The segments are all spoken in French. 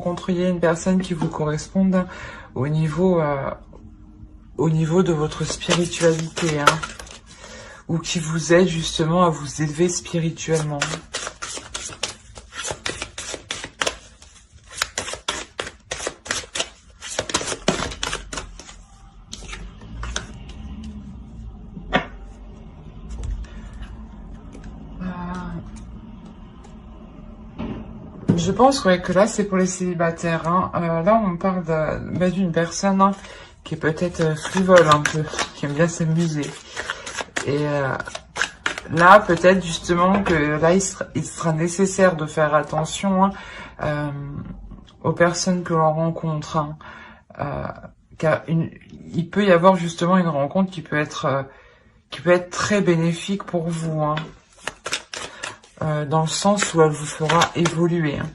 rencontriez une personne qui vous corresponde au niveau de votre spiritualité, hein, ou qui vous aide justement à vous élever spirituellement. Je pense ouais, que là, c'est pour les célibataires. Hein. Là, on parle d'une personne hein, qui est peut-être frivole un peu, qui aime bien s'amuser. Et là, peut-être justement que là, il sera nécessaire de faire attention hein, aux personnes que l'on rencontre. Hein. Car il peut y avoir justement une rencontre qui peut être très bénéfique pour vous. Hein. Dans le sens où elle vous fera évoluer. Hein.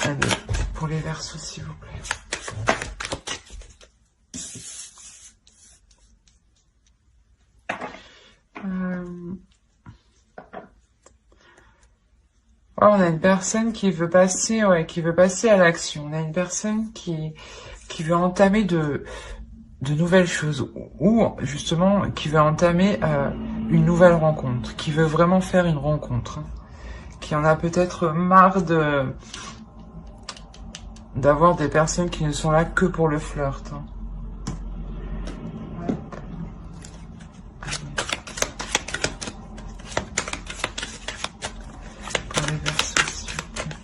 Allez, pour les Verseaux, s'il vous plaît. On a une personne qui veut passer, à l'action. On a une personne qui veut entamer de nouvelles choses, ou justement qui veut entamer une nouvelle rencontre, qui veut vraiment faire une rencontre, hein, qui en a peut-être marre d'avoir des personnes qui ne sont là que pour le flirt. Hein. Pour les Verseaux, s'il vous plaît.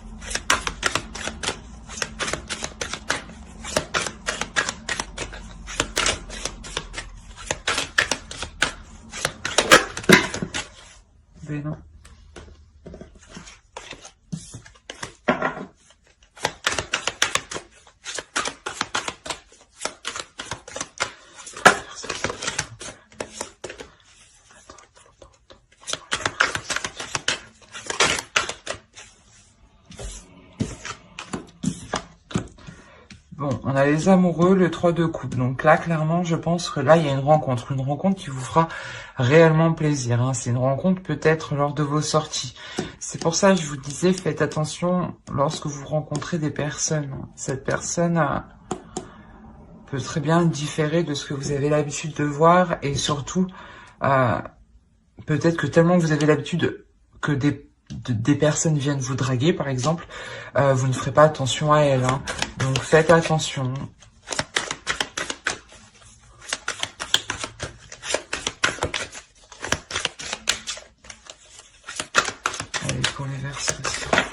Ben non. Bon, on a les amoureux, le 3 de coupe. Donc là, clairement, je pense que là, il y a une rencontre qui vous fera réellement plaisir. Hein. C'est une rencontre peut-être lors de vos sorties. C'est pour ça que je vous disais, faites attention lorsque vous rencontrez des personnes. Cette personne peut très bien différer de ce que vous avez l'habitude de voir, et surtout, peut-être que tellement vous avez l'habitude que des personnes viennent vous draguer, par exemple, vous ne ferez pas attention à elles. Hein. Donc faites attention. Allez, pour les Verseaux, s'il vous plaît.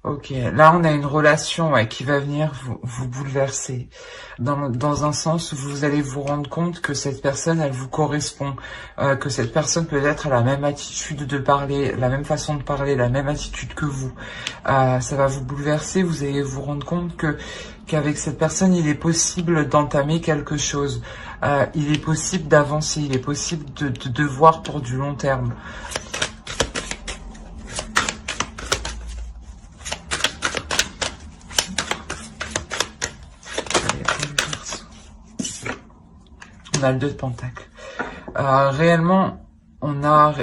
Ok, là on a une relation qui va venir vous bouleverser, dans un sens où vous allez vous rendre compte que cette personne, elle vous correspond, que cette personne peut-être a la même attitude de parler, la même façon de parler, la même attitude que vous. Ça va vous bouleverser, vous allez vous rendre compte qu'avec cette personne, il est possible d'entamer quelque chose, il est possible d'avancer, il est possible de voir pour du long terme. On a le 2 de Pentacle. Réellement, on a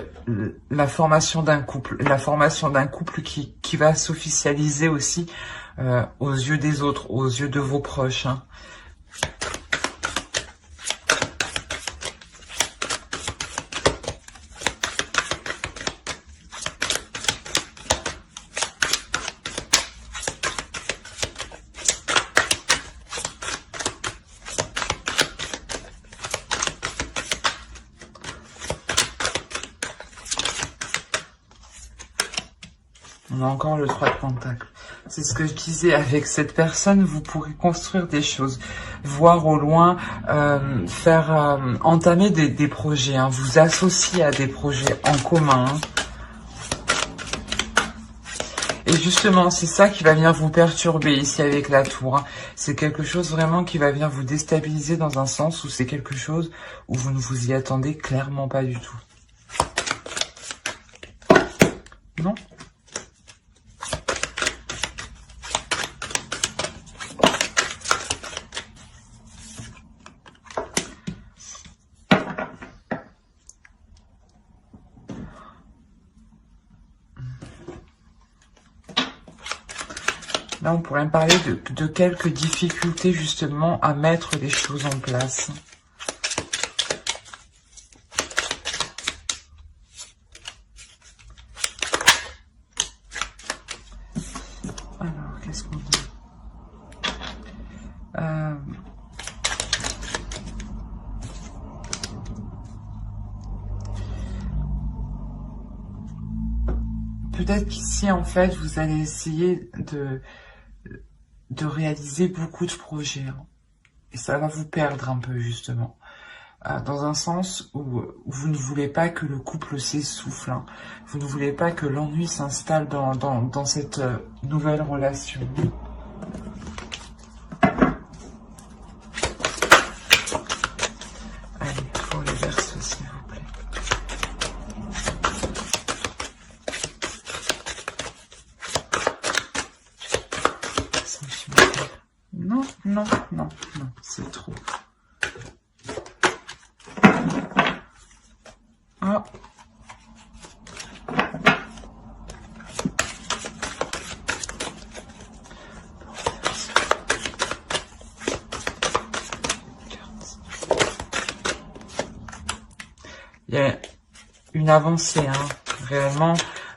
la formation d'un couple. La formation d'un couple qui va s'officialiser aussi aux yeux des autres, aux yeux de vos proches. Hein. On a encore le 3 de Pentacle. C'est ce que je disais, avec cette personne, vous pourrez construire des choses, voir au loin, entamer des projets, hein, vous associer à des projets en commun. Hein. Et justement, c'est ça qui va venir vous perturber ici avec la tour. Hein. C'est quelque chose vraiment qui va venir vous déstabiliser dans un sens où c'est quelque chose où vous ne vous y attendez clairement pas du tout. Non ? Là, on pourrait me parler de quelques difficultés, justement, à mettre les choses en place. Alors, qu'est-ce qu'on dit? Peut-être qu'ici, en fait, vous allez essayer de réaliser beaucoup de projets. Hein. Et ça va vous perdre un peu, justement. Dans un sens où vous ne voulez pas que le couple s'essouffle. Hein. Vous ne voulez pas que l'ennui s'installe dans cette nouvelle relation. Allez, pour les Verseaux, s'il vous plaît. Non, non, non, non, c'est trop. Ah. Il y a une avancée, hein, réellement.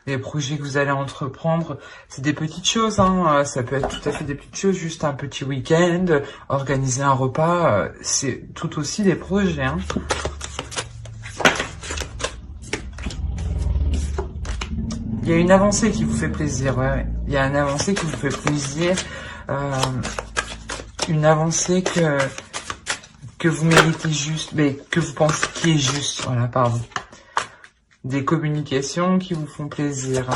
Les projets que vous allez entreprendre, c'est des petites choses, hein. Ça peut être tout à fait des petites choses, juste un petit week-end, organiser un repas, c'est tout aussi des projets, hein. Il y a une avancée qui vous fait plaisir, ouais. Il y a une avancée qui vous fait plaisir, une avancée que vous méritez juste, mais que vous pensez qui est juste, voilà, pardon. Des communications qui vous font plaisir.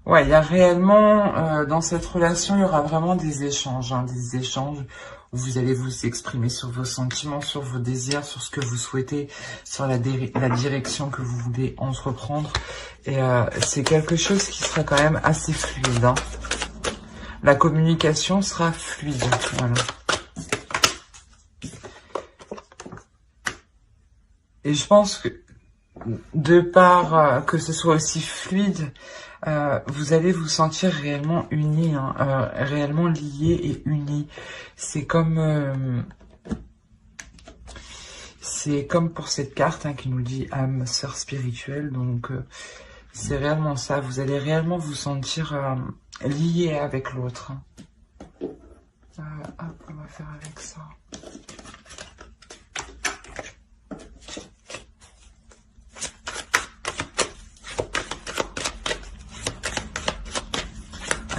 Ouais, il y a réellement, dans cette relation, il y aura vraiment des échanges, hein, des échanges où vous allez vous exprimer sur vos sentiments, sur vos désirs, sur ce que vous souhaitez, sur la direction que vous voulez entreprendre. Et c'est quelque chose qui sera quand même assez fluide. Hein. La communication sera fluide, voilà. Et je pense que, de part que ce soit aussi fluide, vous allez vous sentir réellement unis, hein, réellement liés et unis. C'est comme pour cette carte, hein, qui nous dit âme, sœur spirituelle. Donc c'est réellement ça. Vous allez réellement vous sentir liés avec l'autre. Hop, on va faire avec ça.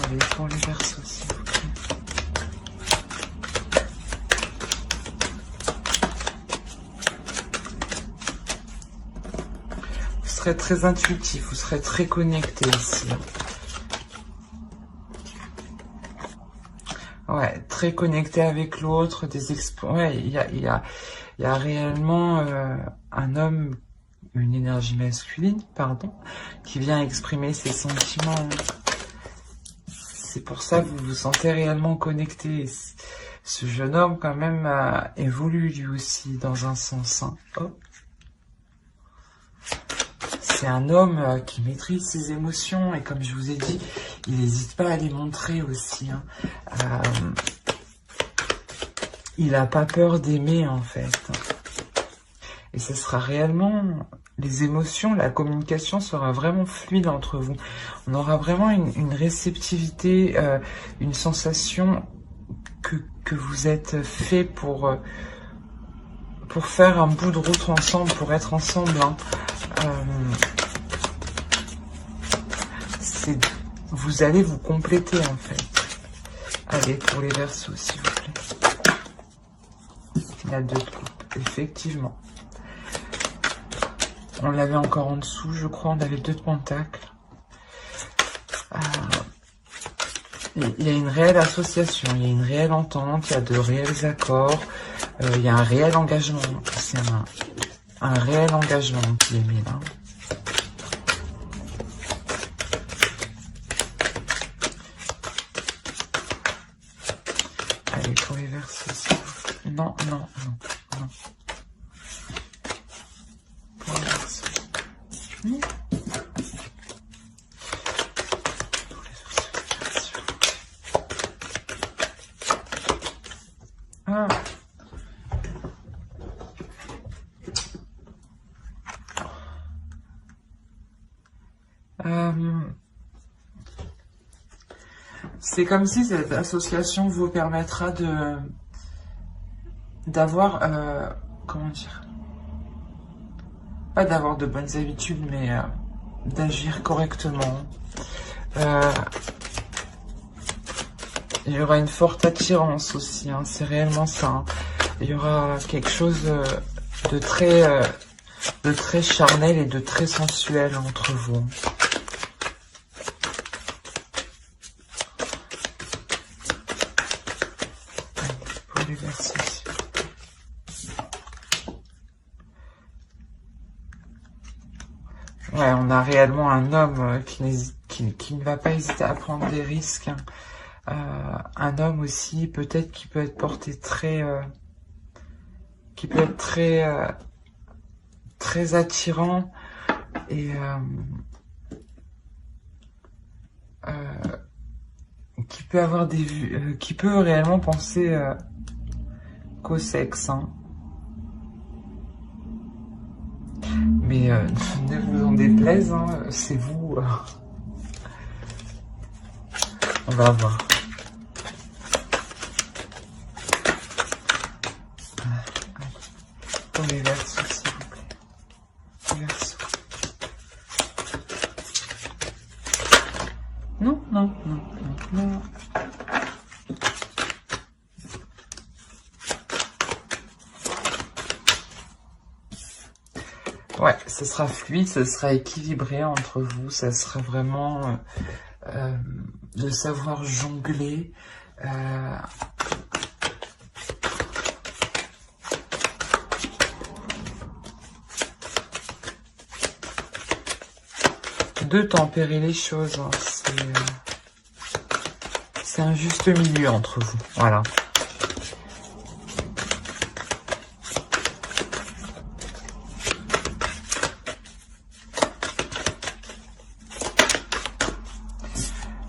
Allez, pour les Verseaux, s'il vous plaît. Vous serez très intuitif, vous serez très connecté ici. Ouais, très connecté avec l'autre, ouais, il y a réellement un homme, une énergie masculine, pardon, qui vient exprimer ses sentiments. C'est pour ça que vous vous sentez réellement connecté. Ce jeune homme, quand même, évolue lui aussi, dans un sens. Hein. Hop. C'est un homme qui maîtrise ses émotions, et comme je vous ai dit, il n'hésite pas à les montrer aussi. Hein. Il n'a pas peur d'aimer, en fait. Et ce sera réellement... Les émotions, la communication sera vraiment fluide entre vous. On aura vraiment une réceptivité, une sensation que vous êtes fait pour faire un bout de route ensemble, pour être ensemble. Hein. Vous allez vous compléter, en fait. Allez, pour les Verseaux, s'il vous plaît. Il y a 2 de coupe, effectivement. On l'avait encore en dessous, je crois. On avait 2 de pentacles. Il y a une réelle association, il y a une réelle entente, il y a de réels accords, il y a un réel engagement. C'est un réel engagement qui est mis là. Non, non, non, non. Pour les Verseaux. Ah. C'est comme si cette association vous permettra d'avoir, comment dire, pas d'avoir de bonnes habitudes, mais d'agir correctement. Il y aura une forte attirance aussi, hein, c'est réellement ça. Hein. Il y aura quelque chose de très charnel et de très sensuel entre vous. Pour les Verseaux. Ouais, on a réellement un homme qui ne va pas hésiter à prendre des risques. Hein. Un homme aussi, peut-être qui peut être porté très attirant et qui peut avoir des vues, qui peut réellement penser qu'au sexe. Hein. Mais ne vous en déplaise, hein, c'est vous. On va voir. Pour les Verseaux, s'il vous plaît. Les Verseaux. Non, non, non, non, non. Ouais, ce sera fluide, ce sera équilibré entre vous, ça sera vraiment de savoir jongler. De tempérer les choses, hein. C'est un juste milieu entre vous, voilà.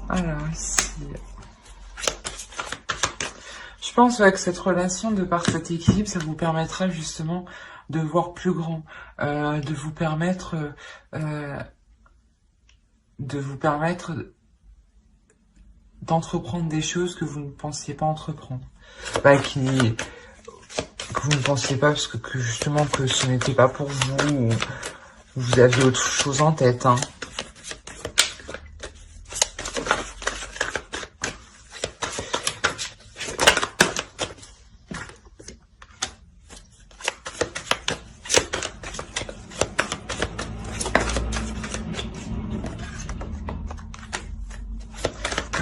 Alors ici, je pense que cette relation, de par cet équilibre, ça vous permettra justement de voir plus grand, de vous permettre d'entreprendre des choses que vous ne pensiez pas entreprendre, que vous ne pensiez pas parce que justement que ce n'était pas pour vous, ou vous aviez autre chose en tête. Hein.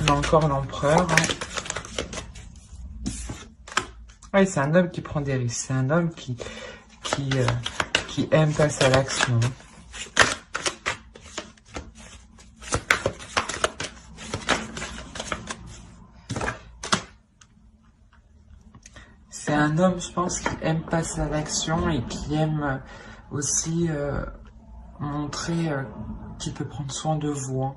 On a encore l'empereur. Hein. Oui, c'est un homme qui prend des risques. C'est un homme qui aime passer à l'action. C'est un homme, je pense, qui aime passer à l'action et qui aime aussi montrer qu'il peut prendre soin de vous. Hein.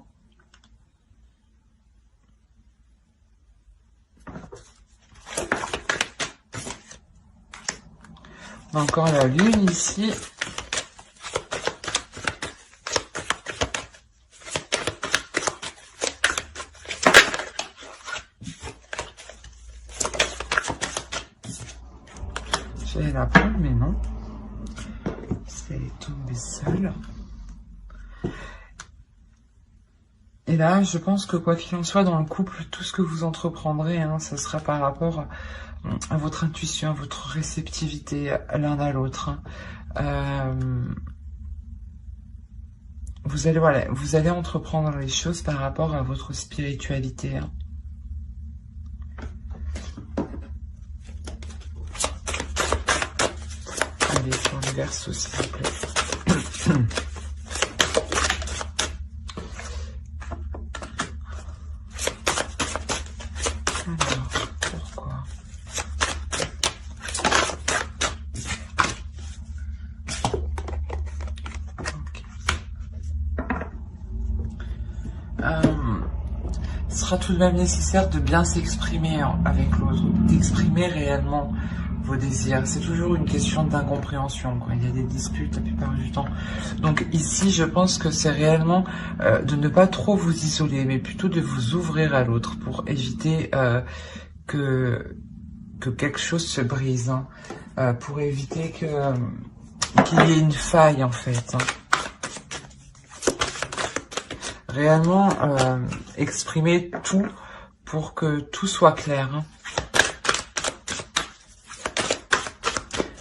On a encore la lune ici. J'allais la prendre, mais non. Elle est tombée seule. Et là, je pense que quoi qu'il en soit dans le couple, tout ce que vous entreprendrez, hein, ça sera par rapport à votre intuition, à votre réceptivité l'un à l'autre. Hein. Vous allez entreprendre les choses par rapport à votre spiritualité. Hein. Allez, pour les Verseaux, s'il vous plaît. Alors, pourquoi Ce sera tout de même nécessaire de bien s'exprimer avec l'autre, d'exprimer réellement vos désirs. C'est toujours une question d'incompréhension, quoi. Il y a des disputes la plupart du temps. Donc ici, je pense que c'est réellement de ne pas trop vous isoler, mais plutôt de vous ouvrir à l'autre pour éviter que quelque chose se brise, hein, pour éviter qu'il y ait une faille en fait. Hein. Réellement exprimer tout pour que tout soit clair. Hein.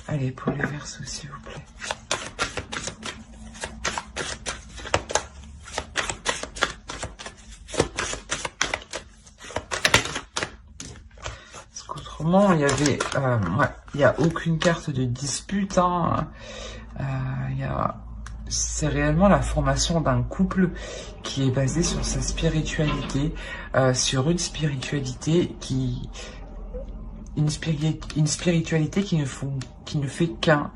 Allez, pour les versos, s'il vous plaît. Parce qu'autrement, il y avait... ouais, il n'y a aucune carte de dispute. Hein. C'est réellement la formation d'un couple qui est basé sur sa spiritualité, sur une spiritualité qui... Une spiritualité qui ne fait qu'un.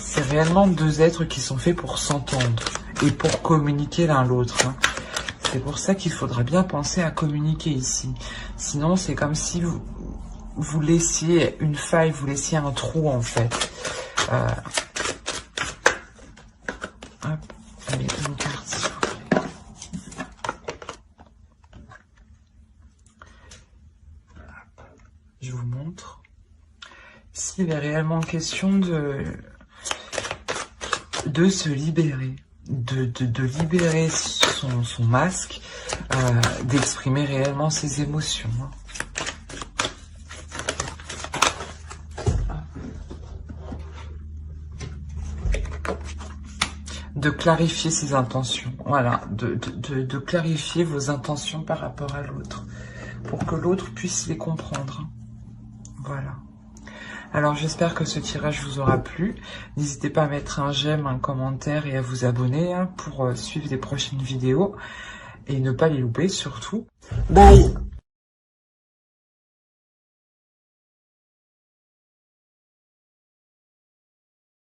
C'est réellement deux êtres qui sont faits pour s'entendre et pour communiquer l'un l'autre. Hein. C'est pour ça qu'il faudra bien penser à communiquer ici. Sinon, c'est comme si vous laissiez une faille, vous laissiez un trou en fait. Hop, allez, une carte. Je vous montre. S'il est réellement question de se libérer, de libérer son masque, d'exprimer réellement ses émotions. Hein. De clarifier ses intentions, voilà, de clarifier vos intentions par rapport à l'autre, pour que l'autre puisse les comprendre. Hein. Voilà. Alors j'espère que ce tirage vous aura plu. N'hésitez pas à mettre un j'aime, un commentaire et à vous abonner hein, pour suivre les prochaines vidéos et ne pas les louper surtout. Bye!